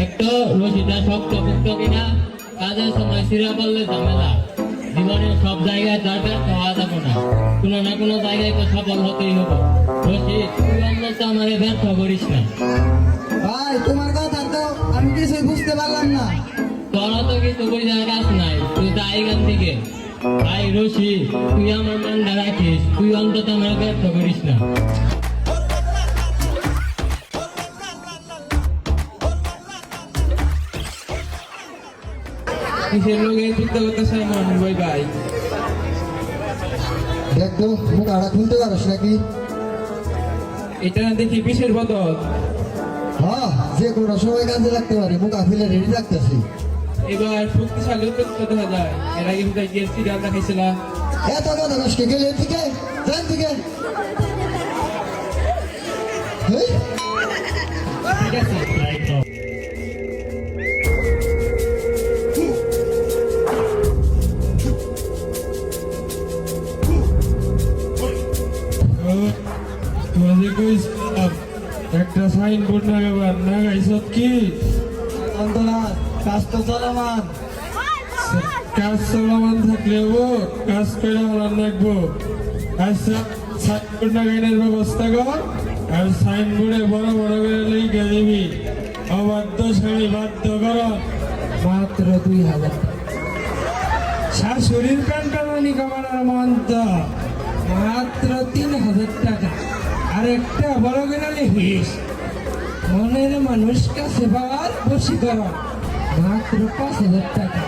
একটু রশিটা শক্ত পুক্ত কিনা কাজের সময় সিরা পড়লে ঝামেলা। জীবনের সব জায়গায় দরকার হওয়া যাবে না, কোনো না কোনো জায়গায় তো সফল হতেই হবে। রশিদ, তুই অন্তত আমারে ব্যর্থ করিস না। ভাই তোমার কথা তো আমি কিছুই বুঝতে পারলাম না। তোরা তো কিছু বোঝার কাজ নাই, তুই যা এখান থেকে। ভাই রশিদ, তুই আমার মানটা রাখিস, তুই অন্তত আমার ব্যর্থ করিস না। কিসের লোকে চিন্তা করতেছে মনে ভাই ভাই? দেখ তো মুখ আড়া খুলতে পারস নাকি? এটা দেখি কিসের বদল? হ্যাঁ, যে কোনো সময় কাজে লাগতে পারে, মুখ আফিলে রেডি রাখতেছি। এবার শক্তিশালী উত্তর দেখা যায়। এর আগে বোধহয় গিয়েছি রান্না খাইছিলাম। এত কথা কষ্ট গেলে থেকে যান থেকে। হেই, ঠিক আছে, তাই তো। একটা সাইনবোর্ড লাগাবার না গাইছত কি? অন্তরা কাজ তো চলমান। কাজ চলমান থাকলেও কাজ করে হলার লাগবো। আচ্ছা, সাইনবোর্ড লাগাইনের ব্যবস্থা কর, আর সাইনবোর্ডে বড় বড় করে লিখে দিবি অবাধ্য স্বামী বাধ্য কর। মাত্র 2000। শাশুড়ির প্যান্টামানি কামানোর মন্ত মাত্র 3000 টাকা। আর একটা বড় করে লিখিস মনের মানুষ কাছে পাওয়ার বশীকরণ, মাত্র 5000 টাকা।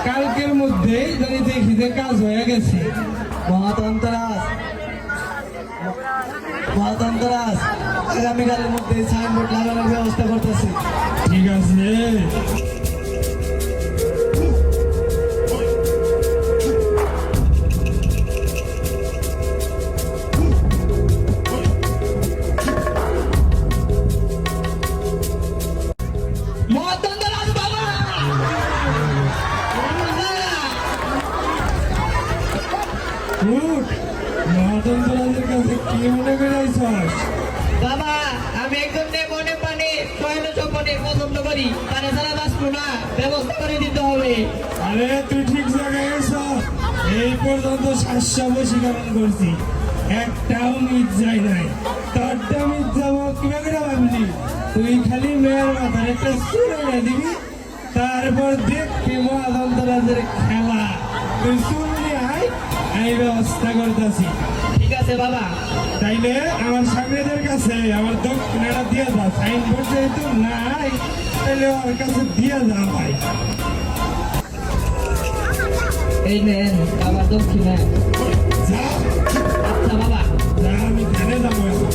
কালকের মধ্যেই যদি দেখি যে কাজ হয়ে গেছে। মহাতন্ত্রাস, মহাতন্ত্রাস, আগামীকালের মধ্যে সাইনবোর্ড লাগানোর ব্যবস্থা করতেছি। ঠিক আছে। মহাতন্ত্রাস বাবা! উঠ, মহাতন্ত্রাজের কাছে কি মনে করাইছস? বাবা, আমি একজনকে মনে প্রাণে সৈন্য সম্পদে পছন্দ করি, তারা ছাড়া বাঁচবো না, ব্যবস্থা করে দিতে হবে। আরে তুই ঠিক জায়গায় গেছ। এই পর্যন্ত 700 বশীকরণ করছি, একটাও মিট যায় নাই। তোরটা মিট যাবো কিভাবে করে ভাবলি? তুই খালি মেয়ের মাথার একটা চুল দিবি, তারপর দেখবি মহাতন্ত্রাজের খেলা। তুই চুল নিয়ে আয়, আমি ব্যবস্থা করতেছি। ঠিক আছে বাবা। তাইলে আমার সামনেদের কাছে আমার দক্ষিণাটা দিয়ে যা। সাইনবোর্ড যেহেতু নাই, তাহলে ওর কাছে দিয়ে যা ভাই। এই নেন বাবা দক্ষিণা। যা, আচ্ছা বাবা। যা, আমি ধ্যানে যাবো এখন।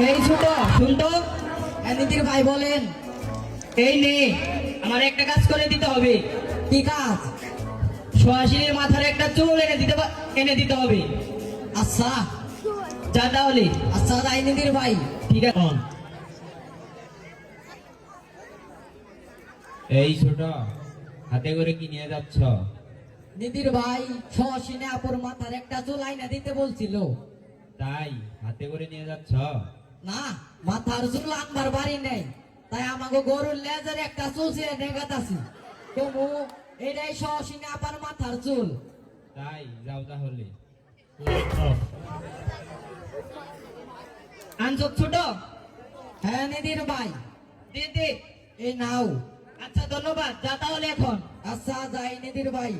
এই ছোট শুনতো, নীতির ভাই বলেন। এই নে, আমার একটা কাজ করে দিতে হবে। কি কাজ? সোহাসিনীর মাথার একটা চুল এনে দিতে হবে। আচ্ছা যা তাহলে। আচ্ছা, তাই নীতির ভাই। ঠিক আছে। এই ছোট, হাতে করে কি নিয়ে যাচ্ছ? নীতির ভাই সহসিনে আপুর মাথার একটা চুল আইনা দিতে বলছিল। তাই হাতে করে নিয়ে যাচ্ছ? না, মাথার চুল আনবার বাড়ি নেই, তাই আমাকে গরুর লেজের একটা চুল ছিঁড়ে নেগাতাছি। তবু এটাই সহসিনে আপার মাথার চুল। তাই যাও তাহলে। আনছো ছোট? হ্যাঁ নীতির ভাই, দে দে। এই নাও। আচ্ছা ধন্যবাদ, যা তাহলে এখন। আচ্ছা, যাই নীতির ভাই।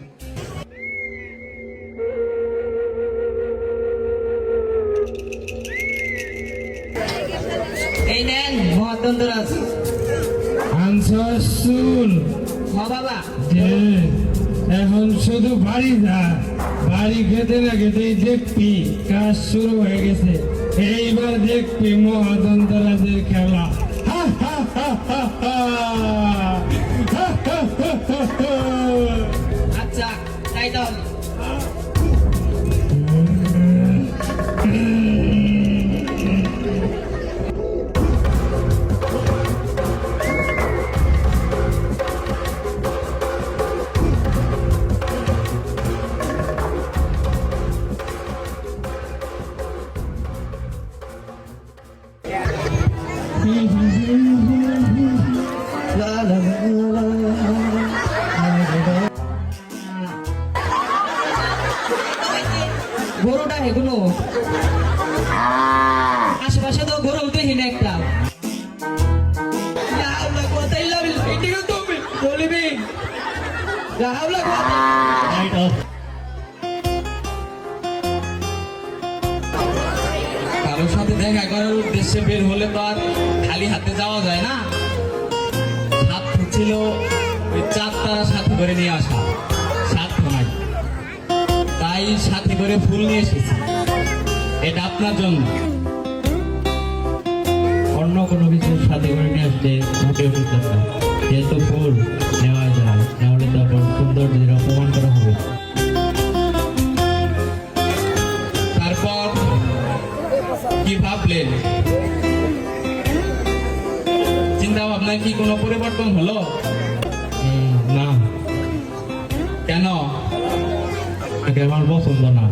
এই নেন মহাতন্ত্রাজ। আনছস চুল? হ্যাঁ বাবা। যে এখন শুধু বাড়ি যা, বাড়ি খেতে না খেতেই দেখবি কাজ শুরু হয়ে গেছে। এইবার দেখবি মহাতন্ত্রাজের খেলা। হা হা হা হা হা। হা হা হা হা হা। আচ্ছা তাই তাহলে। যা হাওলা খাওয়া লাইট অফ। কারোর সাথে দেখা করার উদ্দেশ্যে বের হলে তো আর খালি হাতে যাওয়া যায় না। সাথে ছিল ওই 4 তারা সাথে করে নিয়ে আসা, সাথে নাই, তাই সাথে করে ফুল নিয়ে এসেছি। এটা আপনার জন্য। অন্য কোনো কিছু সাথে করে নিয়ে আসলে মোটেও ঠিক না, যেহেতু ফুল নেওয়া যায়, নাহলে তখন সৌন্দর্যের অপমান করা হবে। তারপর কি ভাবলেন? চিন্তা ভাবনায় কি কোনো পরিবর্তন হলো? না, কেন? তাকে আমার পছন্দ না।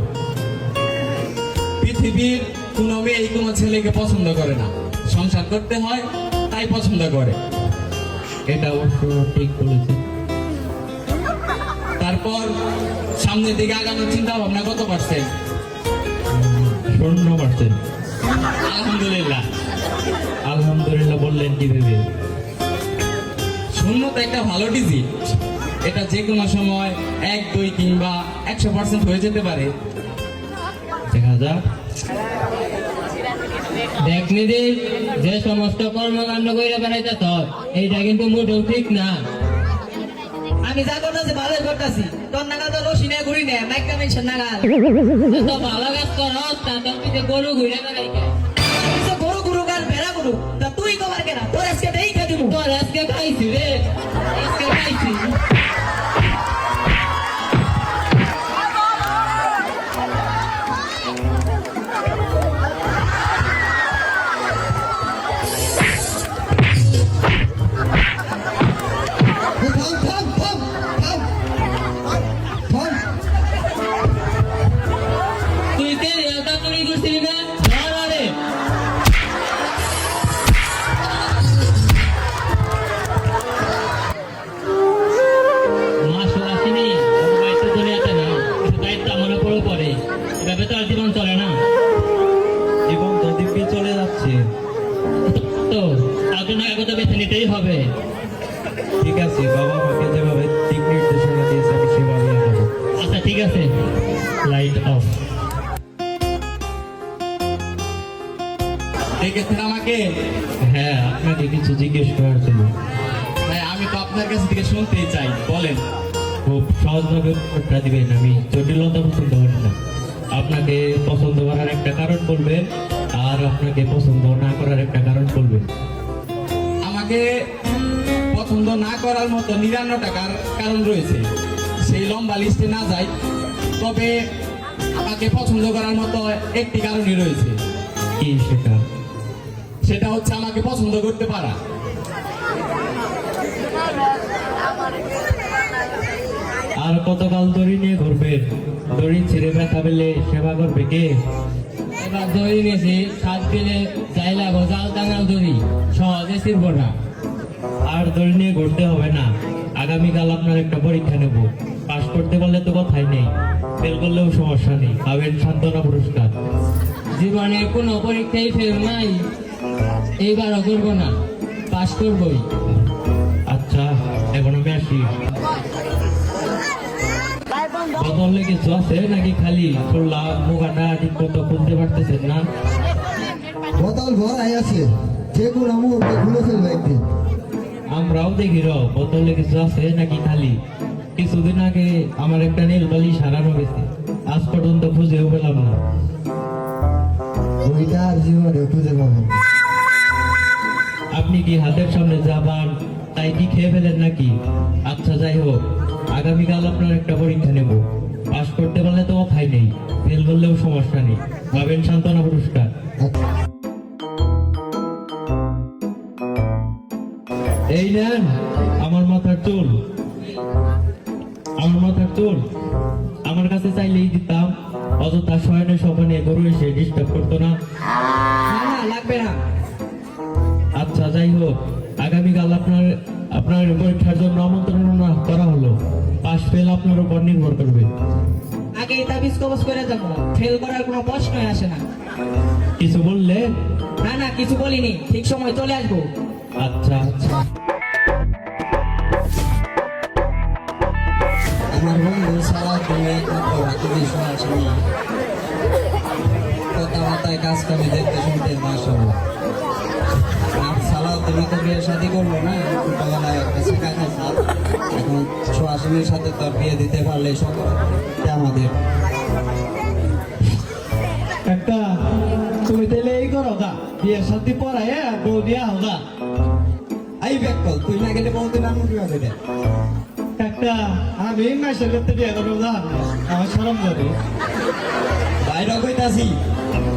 পৃথিবীর কোনো মেয়ে কোনো ছেলেকে পছন্দ করে না, সংসার করতে হয় তাই পছন্দ করে। এটা অবশ্য ঠিক বলেছে। তারপর সামনের দিকে আগানোর চিন্তা ভাবনা কত পারছেন? 100%। আলহামদুলিল্লাহ। আলহামদুলিল্লাহ বললেন কি ভেবে? শূন্য তো একটা ভালো ডিজিট, এটা যে কোনো সময় 1, 2 কিংবা 100% হয়ে যেতে পারে। দেখা যাক। দেখ নিদি, যে সমস্ত কর্মকাণ্ড করে বেড়াইতেছ এইটা কিন্তু মোটেও ঠিক না। আমি যা করতেছি ভালোই করতেছি, তোর নাগাল তো রশি নিয়ে ঘুরি নেয় মাইকা মেনশন নাগাল। তো ভালো কাজ করস, তাতে তুই যে গরু ঘুরে বেড়াই তো গরু গুরু গাল ভেড়া গুরু, তা তুই কবার কেনা? তোর আজকে দেই খা দিব। তোর আজকে খাইছি রে, আজকে খাইছি। তুই কে একা চুরি করছিলি না? ধর আরে। মাস আসেনি, দায়িত্ব চলে আসে না, কিন্তু দায়িত্ব আমার উপরও পড়ে। এভাবে তো আর জীবন চলে না। জীবন তো দিব্যি চলে যাচ্ছে। তো তার জন্য একতা বেছে নিতেই হবে। ঠিক আছে, বাবা আমাকে যেভাবে দিক নির্দেশনা দিয়েছে আমি সেভাবেই যাবো। আচ্ছা ঠিক আছে, লাইট অফ। ডেকেছেন আমাকে? হ্যাঁ, আপনাকে কিছু জিজ্ঞেস করার ছিল। হ্যাঁ, আমি তো আপনার কাছ থেকে শুনতেই চাই, বলেন। খুব সহজভাবে উত্তরটা দিবেন, আমি জটিলতা পছন্দ করি না। আপনাকে পছন্দ করার একটা কারণ বলবেন, আর আপনাকে পছন্দ না করার একটা কারণ বলবেন। আমাকে পছন্দ না করার মতো 59 কারণ রয়েছে, সেই লম্বা লিস্টে না যাই, তবে আমাকে পছন্দ করার মতো একটি কারণই রয়েছে। কি সেটা? সেটা হচ্ছে আমাকে পছন্দ করতে পারা। আর কতকাল দড়ি নিয়ে ঘুরবেন? দড়ি ছিঁড়ে ব্যথা পেলে সেবা করবে কে? এবার দড়ি নিয়েছি, 7 দিনে যাই লাগো জাল টাঙাল দড়ি, সহজে ছিড়ব না। আর দড়ি নিয়ে ঘুরতে হবে না। আগামীকাল আপনার একটা পরীক্ষা নেব, পাশ করতে পারলে তো কথাই নেই, ফেল করলেও সমস্যা নেই, পাবেন সান্ত্বনা পুরস্কার। জীবনে কোনো পরীক্ষায় ফেল নাই, এইবারও করবো না, পাশ করবই। আচ্ছা, এখন আমি আসি। বদলে কিছু আছে নাকি খালি খোলা মুখাটা ঠিক মতো খুলতে পারতেছেন না? বোতল ভরাই আছে, যে কোনো মুহূর্তে খুলে ফেলবে একদিন। আমরাও দেখি বোতলে কিছু আছে নাকি খালি। কিছুদিন আগে আমার একটা নীল বালিশ হারানো গেছে, আজ পর্যন্ত খুঁজেও পেলাম না। ওইটা আর জীবনে খুঁজে পাবেন না। আপনি কি হাতের সামনে যাবার তাই কি খেয়ে ফেলেন নাকি? আচ্ছা যাই হোক, আগামীকাল আপনার একটা পরীক্ষা নেব, পাশ করতে পারলে তো কথাই নেই, ফেল করলেও সমস্যা নেই, পাবেন সান্ত্বনা পুরস্কার। এই নেন আমার মাথার চুল। আমার মাথার চুল আমার কাছে চাইলেই দিতাম, অযথা শয়নে স্বপনে গরু এসে ডিস্টার্ব করতো না। না না লাগবে না। আচ্ছা যাই হোক, আগামীকাল আপনার পরীক্ষার জন্য আমন্ত্রণ করা হলো, পাশ ফেল আপনার উপর নির্ভর করবে। আগে তাবিজ কবজ করে যাবো, ফেল করার কোনো প্রশ্নই আসে না। কিছু বললে? না না কিছু বলিনি, ঠিক সময় চলে আসবো। আচ্ছা আচ্ছা। আমার বন্ধু সালাউদ্দিনের একমাত্র ভাতিজি সরাসরি কথাবার্তায় কাজ কামে দেখতে শুনতে মাশাআল্লাহ। আর সালাউদ্দিনও তো বিয়ে শাদী করলো না, ছোটবেলায় একটা শেখা খাইছে। এখন সোহাসিনীর সাথে তো আর বিয়ে দিতে পারলে সব আমাদের। একটা তুমি তাহলে এই করো গা, বিয়ের সাথে পড়ায় বউ দিয়া হোগা। এই ব্যাকল তুই না গেলে বলতে না মুখে হবে। একটা আমি মাসের করতে বিয়ে করবো না, আমার শরম করে। বাইরে কইতাছি,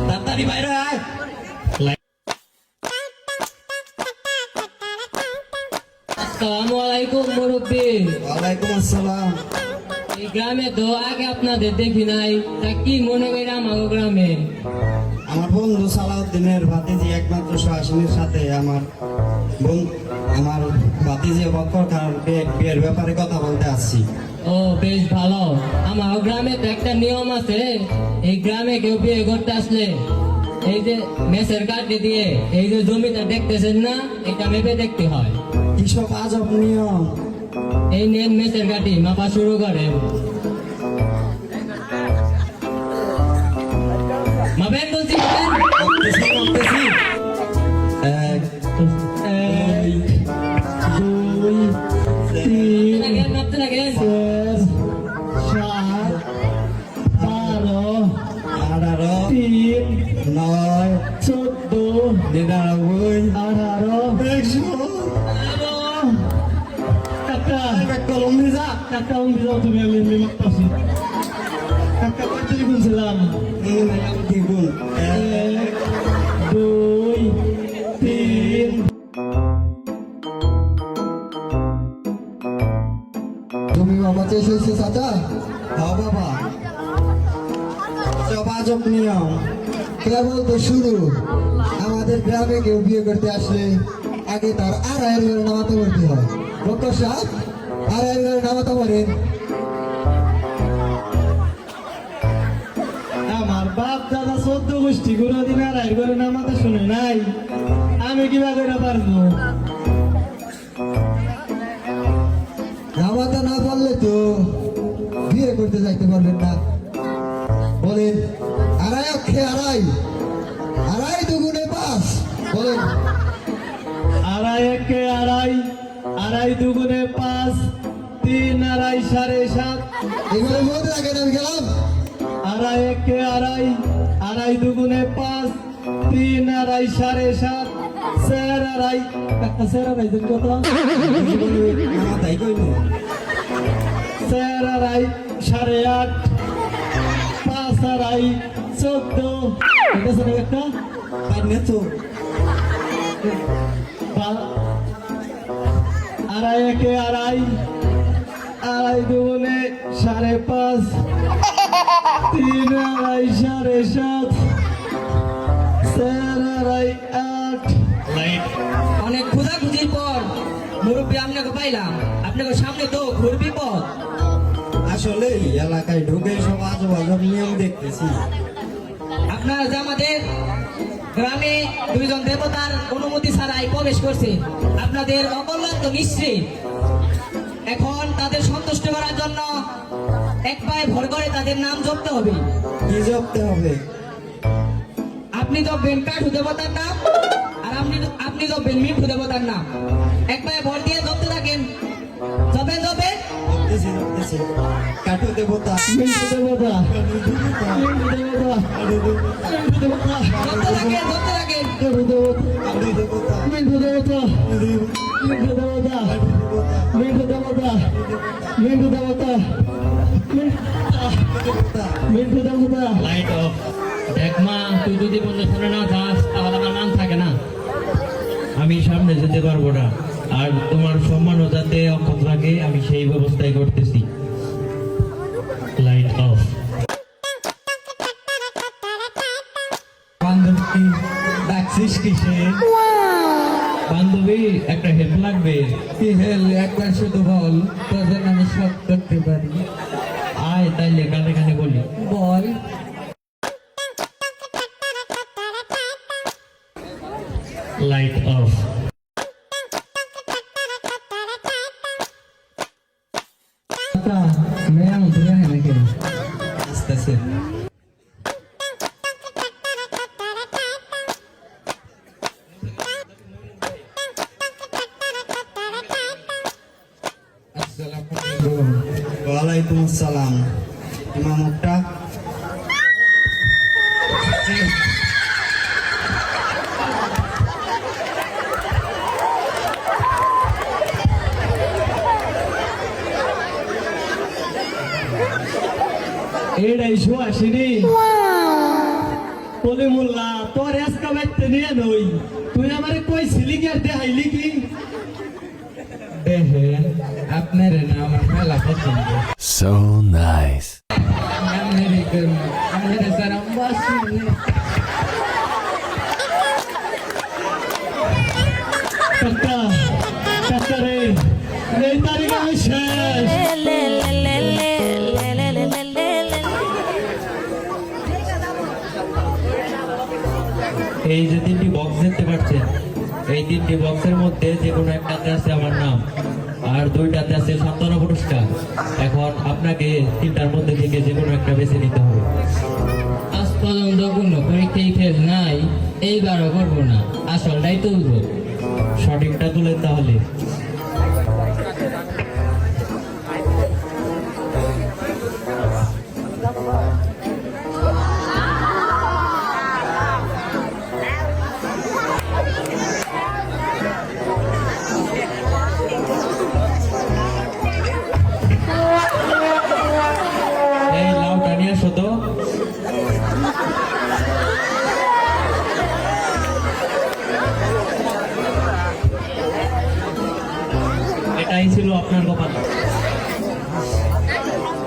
তাড়াতাড়ি বাইরে আয়। আসসালামু আলাইকুম মুরব্বী। ওয়ালাইকুম আসসালাম। এই গ্রামে তো আগে আপনাদের দেখি নাই, তা কি মনে করে আমাকে গ্রামে? আমার বন্ধু সালাউদ্দিনের ভাতিজি একমাত্র সোহাসিনীর সাথে আমার ভাতিজি বকর খান বিয়ের ব্যাপারে কথা বলতে আসছি। ও বেশ ভালো। আমার গ্রামে তো একটা নিয়ম আছে, এই গ্রামে কেউ বিয়ে করতে আসলে এই যে মেসের কাঠি দিয়ে এই যে জমিটা দেখতেছেন না, এটা মেপে দেখতে হয়। কিসব আজব নিয়ম। এই নেন মেসের কাঠি, মাপা শুরু করেন। মাপেন বলছি, মাপেন। করতেছি, করতেছি। এক, দুই, তিন, লাগেন, মাপতে লাগেন। 4, 7, 12, 18, 3, 9, 14, 99, 18, 100। কাকা কলম দিয়ে যা। কাকা উনি যাও, তুমি আমি মাপতাছি। কাকা কয়টি গুনছিলাম? দ্বিগুণ। 1, 2, 3, তুমি বাবা চেয়েছে চাচা? হ্যাঁ বাবা। সব আজব নিয়ম। কেবল তো শুরু। আমাদের গ্রামে কেউ বিয়ে করতে আসলে আগে তার আড়াইয়ের ঘরে নামাতে করতে হয়। ডক্টর সাহেব, আড়াইয়ের ঘরে নামাতে পারেন? আমার বাপ দাদা 14 গোষ্ঠী কোনোদিন আর আয়ের করে নামাতে শুনে নাই, আমি কিভাবে পারবো? নামাতে না পারলে তো বিয়ে করতে যাইতে পারবেন না। বলেন, আড়াই অক্ষে আড়াই, আড়াই দুগুণে 5। বলেন। আড়াই একে আড়াই, আড়াই দুগুণে 5, 3 আড়াই 7.5। এবারে মনে রাখেন, আমি গেলাম। আড়াই একে আড়াই, আড়াই দুগুণে 5, 3 আড়াই 7.5, 4 আড়াই। কাকা 4 আড়াই দিন কত? নামাতাই কইনি। 4 আড়াই 8.5, 5 আড়াই 14। এটা শুনে একটা পাইনে তো। আড়াই একে আড়াই, আড়াই দুগুণে 5.5, 3 আড়াই 7.5, 4 আড়াই 8। অনেক খোঁজাখুঁজির পর মুরব্বী আপনাকে পাইলাম। আপনাকে সামনে তো ঘুরবি পথ। আসলে এলাকায় ঢুকে সব আজব আজব নিয়ম দেখতেছি। আপনার যে আমাদের গ্রামে 2 জন দেবতার অনুমতি ছাড়াই প্রবেশ করছে, আপনাদের অকল্যাণ তো নিশ্চিত। এখন তাদের সন্তুষ্ট করার জন্য এক পায়ে ভর করে তাদের নাম জপতে হবে। কি জপতে হবে? আপনি জপবেন কাঠু দেবতার নাম, আর আপনি জপবেন মিঠু দেবতার নাম। এক পায়ে ভর দিয়ে জপতে থাকেন। জপেন জপেন। দেখতেছি, দেখতেছি। কাটু দেবতা, মিন্টু দেবতা, মিন্টু দেবতা, মিন্টু দেবতা, জপতে থাকেন জপতে থাকেন। মিন্টু দেবতা, কাটু দেবতা, মিন্টু দেবতা, মিন্টু দেবতা, মিন্টু দেবতা, মিন্টু দেবতা, মিন্টু দেবতা। Light off. দেখ মা, তুই যদি বন্ধু শুনে না যাস তাহলে আমার নাম থাকে না। আমি সামনে যেতে পারবো না, আর তোমার সম্মানও যাতে অক্ষত থাকে আমি সেই ব্যবস্থাই করতেছি। Light off. বান্ধবী ডাকছিস কিসে? বান্ধবী, একটা হেল্প লাগবে। কি হেল্প? একবার শুধু বল, তোর জন্য আমি সব করতে পারি। আয় তাইলে কানে কানে বলি। বল। Light off. ম্যাম তুমি আহে নাকি আসতেছে ওয়ালাইকুম আসসালাম তোমার মুখটা এটাই শো আসেনি বলে মোল্লা তোর আজকে বাইতে নিয়ে নই তুই আমারে কইছিলি কি আর দেখাইলি কি দেখেন আপনার না আমার মেলা পছন্দ So nice. আমাদের স্যার আম্বাসি কাকা কাকা রে এই তারিখ আমি শেষ এই যে তিনটি বক্স দেখতে পাচ্ছেন, এই তিনটি বক্সের মধ্যে যে কোনো একটাতে আছে আমার নাম আর দুইটাতে আছে সান্ত্বনা পুরস্কার। এখন আপনাকে তিনটার মধ্যে থেকে যে কোনো একটা বেছে নিতে হবে। আজ পর্যন্ত কোনো পরীক্ষায় ফেল নাই, এইবারও করবো না, আসলটাই তুলবো। সঠিকটা তুলেন তাহলে। এই লাউটা নিয়ে আসো তো। এটাই ছিল আপনার কপাল।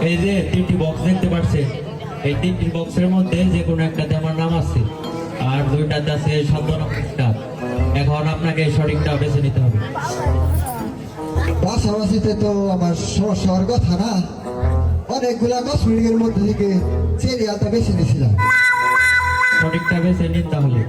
এই যে তিনটি বক্স দেখতে পাচ্ছেন, এই তিনটি বক্সের মধ্যে যে কোনো একটাতে আমার নাম আছে আর দুইটাতে আছে সান্ত্বনা পুরস্কার। এখন আপনাকে সঠিকটা বেছে নিতে হবে। পাশাপাশিতে তো আমার সমস্যার কথা না, অনেকগুলা কসমেটিকের মধ্যে থেকে সিরিয়ালটা বেছে নিয়েছিলাম। সঠিকটা বেছে নিন তাহলে।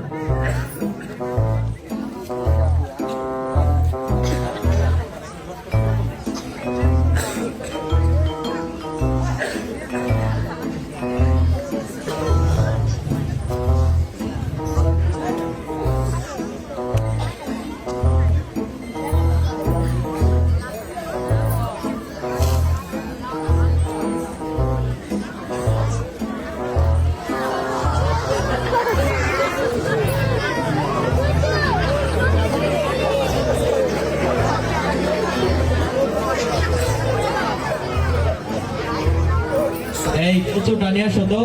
এই কুচুটা নিয়ে আসো তো।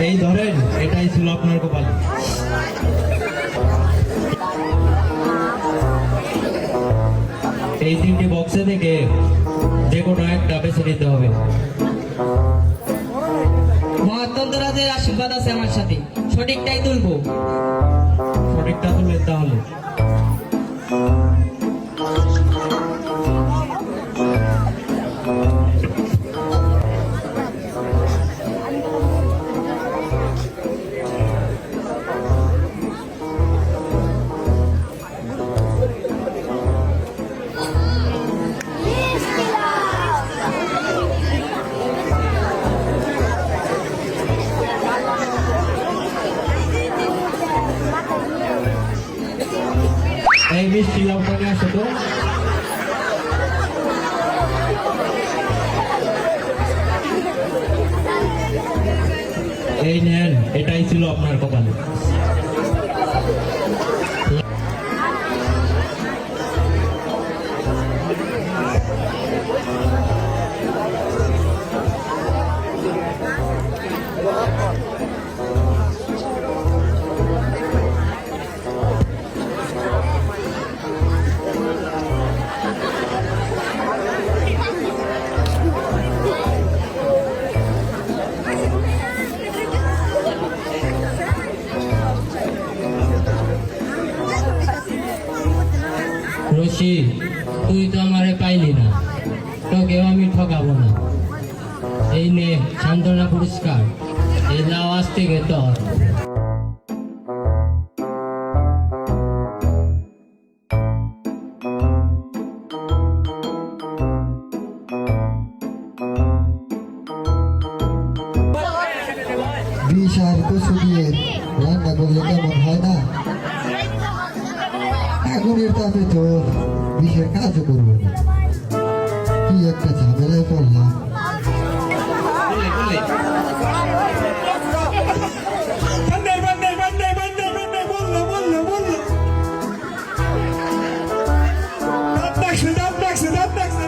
এই ধরেন, এটাই ছিল আপনার কপাল। এই তিনটি বক্সে থেকে যে কোনো একটা বেছে নিতে হবে। মহাতন্ত্রাদের আশীর্বাদ আছে আমার সাথে, সঠিকটাই তুলবো। সঠিকটা তুলেন তাহলে। এই মিষ্টি লাউটা নিয়ে আসো তো। এই নেন, এটাই ছিল আপনার কপালে। রশি, তুই তো আমারে পাইলি না, তোকেও আমি ঠকাবো না। এই নে সান্ত্বনা পুরস্কার, এই লাও আজ থেকে তোর। তেমন হয় না। আগুনের তাপে তো বিষের কাজও করবো না। কি একটা ঝামেলায় পড়লাম। বললে বললে বান্দাই বান্দাই বান্দাই বান্দাই বান্দাই বললো বললো বললো দাঁত ডাকছে দাঁত ডাকছে দাঁত ডাকছে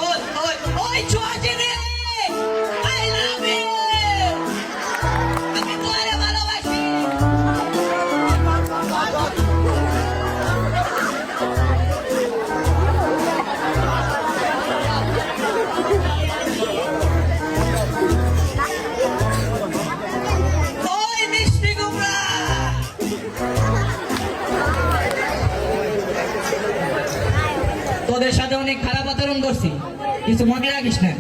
ওই ওই ওই ছোঁয়াচে রে আই লাভ ইউ আমি তোমারে ভালোবাসি। ওই মিষ্টি কুমড়া তোদের সাথে অনেক খারাপ আচরণ করছি, কিছু মনে রাখিস না।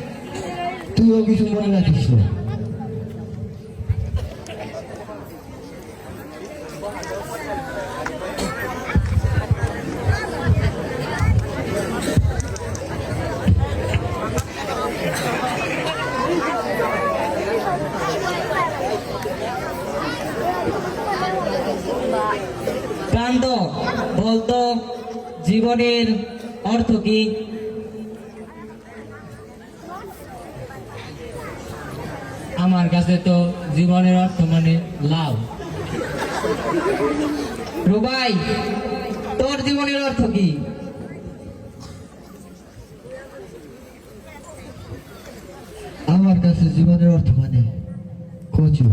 তুইও কিছু মনে রাখিস না। কান্দ বলতো জীবনের অর্থ কি? আমার কাছে তো জীবনের অর্থ মানে লাভ। রুবাই তোর জীবনের অর্থ কি? আমার কাছে জীবনের অর্থ মানে কচু।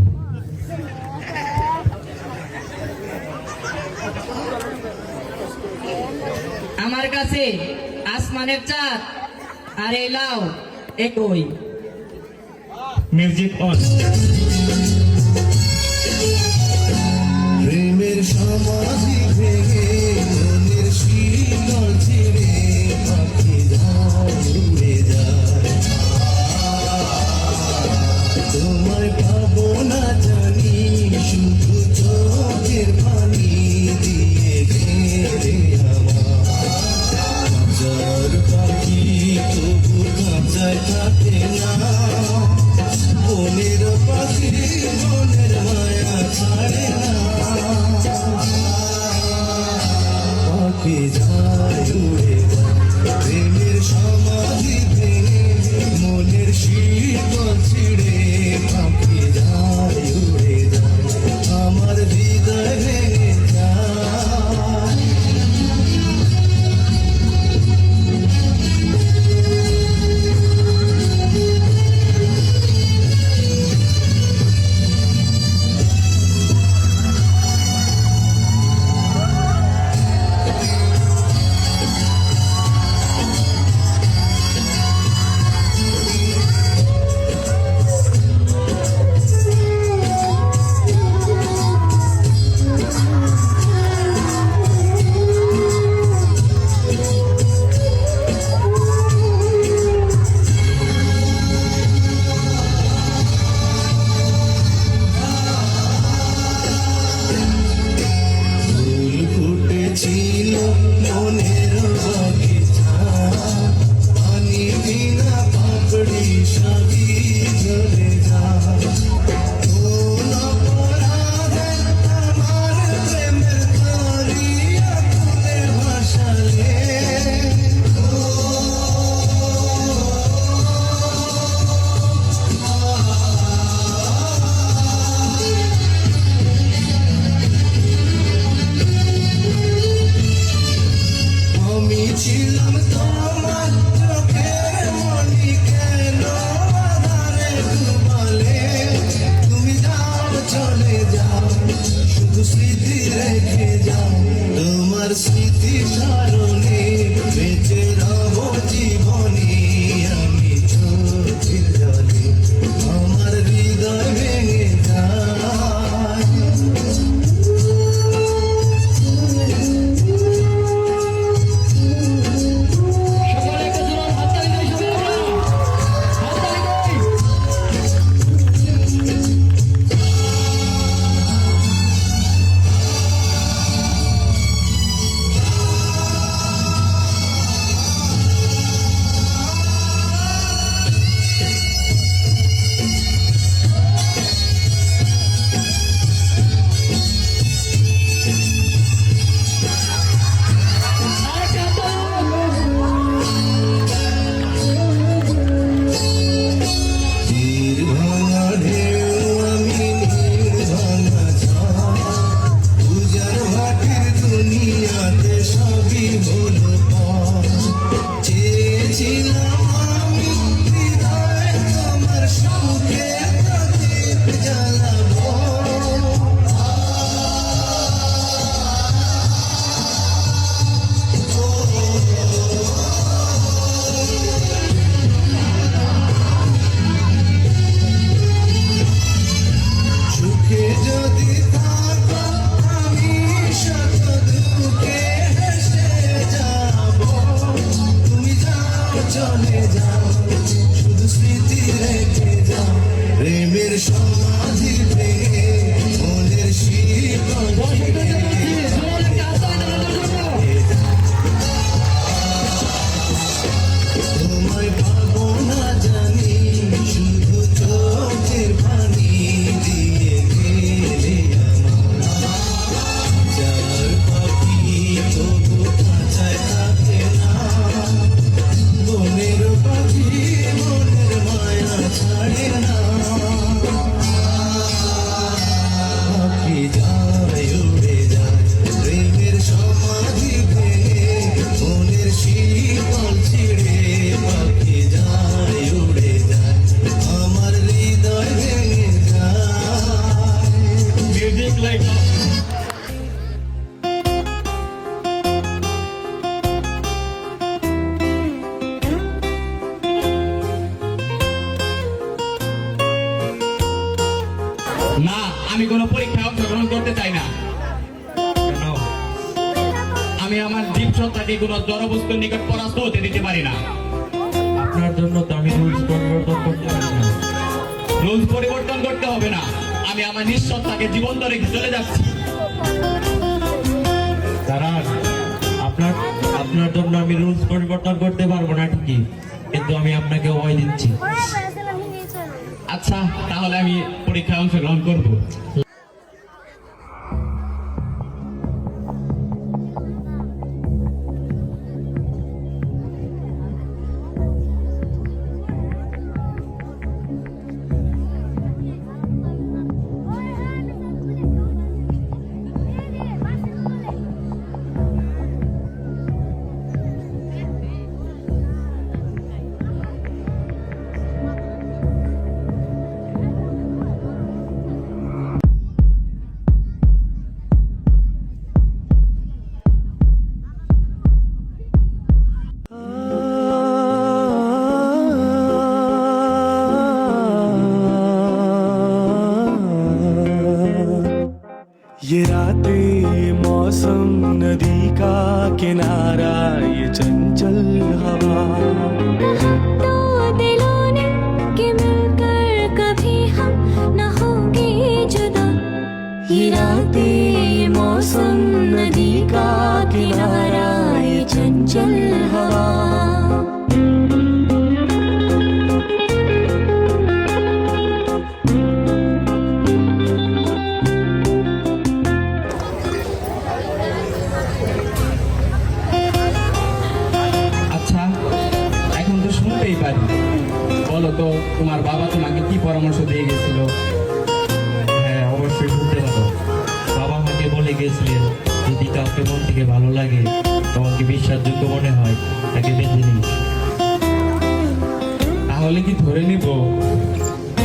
আমার কাছে আসমানের চাঁদ আর এই লাউ একই। Music on. প্রেমের সমাধি ভেঙে মনের শীতল ছিঁড়ে পাখি যায় উড়ে যায়। তোমায় পাবো না জানি শুধু চোখের পানি দিয়ে ঘেরে আমার পাখি তবু কাঁচায় থাকে না। মনের পাখি মনের মায়া ছাড়ে না। পাখি যায় উড়ে যায় প্রেমের সমাধি ভেঙে মনের শীতল ছিঁড়ে পাখি যায় উড়ে যায় আমার হৃদয় ভেঙে যায়। যাও শুধু স্মৃতি রেখে যাও প্রেমের সমাধিতে মনের শীতল ছিঁড়ে তোমায় পাবো না জানি শুধু চোখের পানি দিয়ে গেলে আমার যার পাখি তবু খাঁচায় থাকে না বনের পাখি মনের মায়া ছাড়ে না পাখি যায় উড়ে যায় প্রেমের সমাধি ভেঙে মনের শীতল ছিঁড়ে পাখি যায় উড়ে যায় আমার হৃদয় ভেঙে যায় মিউজিক লাইক না, আমি কোনো পরীক্ষায় অংশগ্রহণ করতে চাই না। কেন? আমি আমার জীব সত্তাকে কোনো জড়বস্তুর নিকট পরাস্ত হতে দিতে পারি না। আপনার জন্য তো আমি রুলস পরিবর্তন করতে পারি না। রুলস পরিবর্তন করতে হবে না, আমি আমার নিঃসত্তাকে জীবন্ত রেখে চলে যাচ্ছি। দাঁড়ান, আপনার জন্য আমি রুলস পরিবর্তন করতে পারবো না ঠিকই, কিন্তু আমি আপনাকে অভয় দিচ্ছি। আচ্ছা, তাহলে আমি পরীক্ষায় অংশগ্রহণ করব। ये रातें ये मौसम नदी का किनारा ये चंचल हवा तो दिलों ने कि मिलकर कभी हम न होंगे जुदा ये रातें ये मौसम नदी का किनारा ये चंचल हवा আচ্ছা, এখন তো শুনতেই পারি, বলো তো তোমার বাবা তোমাকে কি পরামর্শ দিয়ে গেছিল? হ্যাঁ, অবশ্যই শুনতে পারো। বাবা আমাকে বলে গিয়েছিলেন, যদি কাউকে মন থেকে ভালো লাগে, তোমাকে বিশ্বাসযোগ্য মনে হয়, তাকে বেঁধে নিস। তাহলে কি ধরে নিব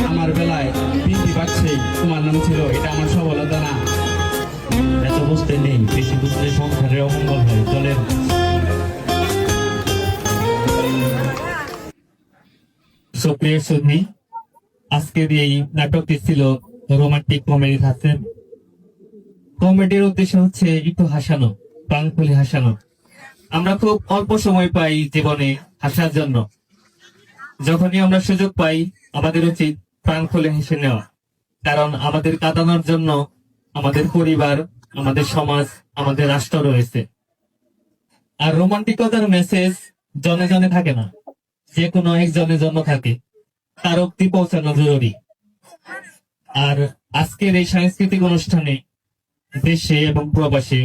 আমার বেলায় তিনটি বাচ্চাই তোমার নাম ছিল? এটা আমার সফলতা না। এত বুঝতে নেই, বেশি বুঝলে সংসারের অমঙ্গল হয়। চলেন। সুপ্রিয় সুধী, আজকের এই নাটকটি ছিল রোমান্টিক কমেডি থাকছে। কমেডির উদ্দেশ্য হচ্ছে একটু হাসানো, প্রাণ খুলে হাসানো। আমরা খুব অল্প সময় পাই জীবনে হাসার জন্য। যখনই আমরা সুযোগ পাই, আমাদের উচিত প্রাণ খুলে হেসে নেওয়া, কারণ আমাদের কাটানোর জন্য আমাদের পরিবার, আমাদের সমাজ, আমাদের রাষ্ট্র রয়েছে। আর রোমান্টিকতার মেসেজ জনে জনে থাকে না, যে কোনো একজনের জন্য থাকে, তার অব্দি পৌঁছানো জরুরি। আর আজকের এই সাংস্কৃতিক অনুষ্ঠানে দেশে এবং প্রবাসে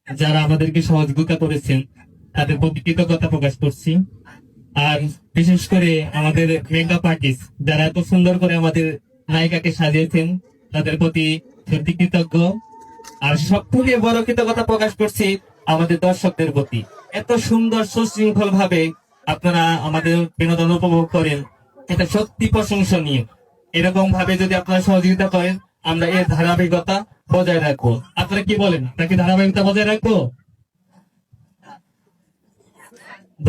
যারা আমাদেরকে সহযোগিতা করেছেন, তাদের প্রতি কৃতজ্ঞতা প্রকাশ করছি। আর বিশেষ করে আমাদের মেকআপ আর্টিস্ট যারা এত সুন্দর করে আমাদের নায়িকাকে সাজিয়েছেন, তাদের প্রতি সত্যি কৃতজ্ঞ। আর সব থেকে বড় কৃতজ্ঞতা প্রকাশ করছি আমাদের দর্শকদের প্রতি। এত সুন্দর সুশৃঙ্খল ভাবে আপনারা আমাদের বিনোদন উপভোগ করেন, এটা সত্যি প্রশংসনীয়। এরকম ভাবে যদি আপনারা সহযোগিতা করেন, আমরা এর ধারাবাহিকতা বজায় রাখবো। আপনারা কি বলেন, নাকি ধারাবাহিকতা বজায় রাখবো?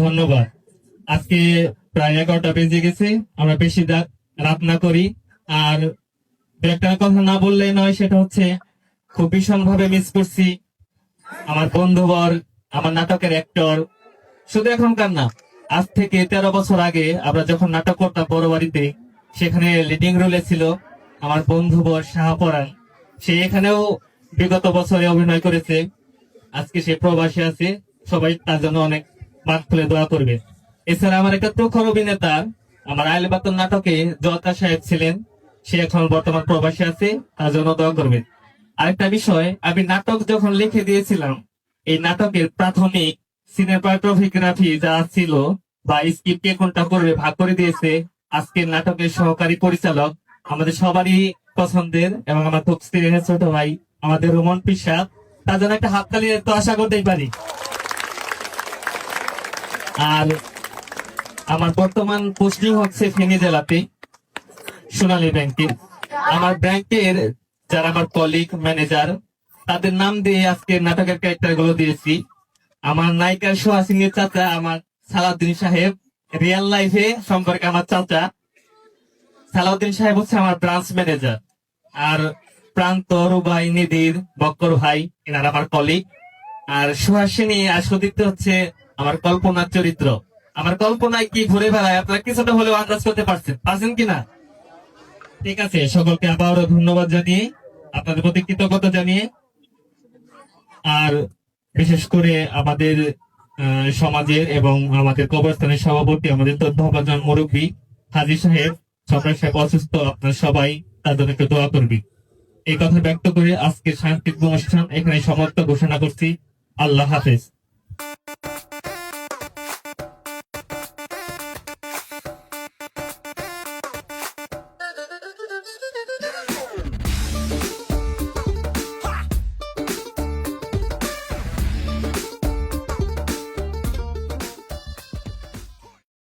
ধন্যবাদ। আজকে প্রায় 11টা বেজে গেছে, আমরা বেশি রাত না করি। আর একটা কথা না বললে নয়, সেটা হচ্ছে খুব ভীষণ ভাবে মিস করছি আমার বন্ধুবর, আমার নাটকের অ্যাক্টর, শুধু এখনকার না, আজ থেকে 13 বছর আগে আমরা যখন নাটক করতাম বড় বাড়িতে, সেখানে লিডিং রোলে ছিল আমার বন্ধু বর শাহপরাণ। সে এখানেও বিগত বছরে অভিনয় করেছে। আজকে সে প্রবাসী আছে, সবাই তার জন্য অনেক মাঠ খুলে দোয়া করবে। এছাড়া আমার একটা প্রখর অভিনেতা, আমার আইলবাতন নাটকে জয়তা সাহেব ছিলেন, সে এখন বর্তমান প্রবাসী আছে, তার জন্য দোয়া করবেন। আরেকটা বিষয়, আমি নাটক যখন লিখে দিয়েছিলাম, এই নাটকের প্রাথমিক সিনেমাটোগ্রাফি যা ছিল বা স্ক্রিপ্ট কে কোনটা করবে ভাগ করে দিয়েছে আজকের নাটকের সহকারী পরিচালক, আমাদের সবারই পছন্দের এবং আমার খুব স্নেহের ছোট ভাই আমাদের রোমন পিসা। তার জন্য একটা হাততালি তো আশা করতেই পারি। আর আমার বর্তমান পোস্টিং হচ্ছে ফেনী জেলাতে, সোনালী ব্যাংকে। আমার ব্যাংকের যারা আমার কলিগ ম্যানেজার, তাদের নাম দিয়ে আজকে নাটকের ক্যারেক্টার গুলো দিয়েছি। আমার নায়িকার সুহাসিনীর চাচা আমার সালাউদ্দিন সাহেব, রিয়েল লাইফে সম্পর্কে আমার চাচা। সালাউদ্দিন সাহেব হচ্ছে আমার ব্রাঞ্চ ম্যানেজার। আর প্রান্ত, রুবাই, নিদির, বক্কর ভাই, এনারা আমার কলিগ। আর সুহাসিনী আর সুদীপ্ত হচ্ছে আমার কল্পনার চরিত্র। আমার কল্পনায় কি ঘুরে বেড়ায় আপনারা কিছুটা হলেও আন্দাজ করতে পারছেন কিনা? ঠিক আছে, সকলকে আবারও ধন্যবাদ জানিয়ে, আপনাদের প্রতি কৃতজ্ঞতা জানিয়ে, আর বিশেষ করে আমাদের সমাজের এবং আমাদের কবরস্থানের সভাপতি, আমাদের তথ্যভাজন মুরব্বী হাজী সাহেব, সম্রাট সাহেব অসুস্থ, আপনার সবাই তার জন্য একটু দোয়া করবি। এই কথা ব্যক্ত করে আজকে সাংস্কৃতিক অনুষ্ঠান এখানে সমাপ্ত ঘোষণা করছি। আল্লাহ হাফেজ।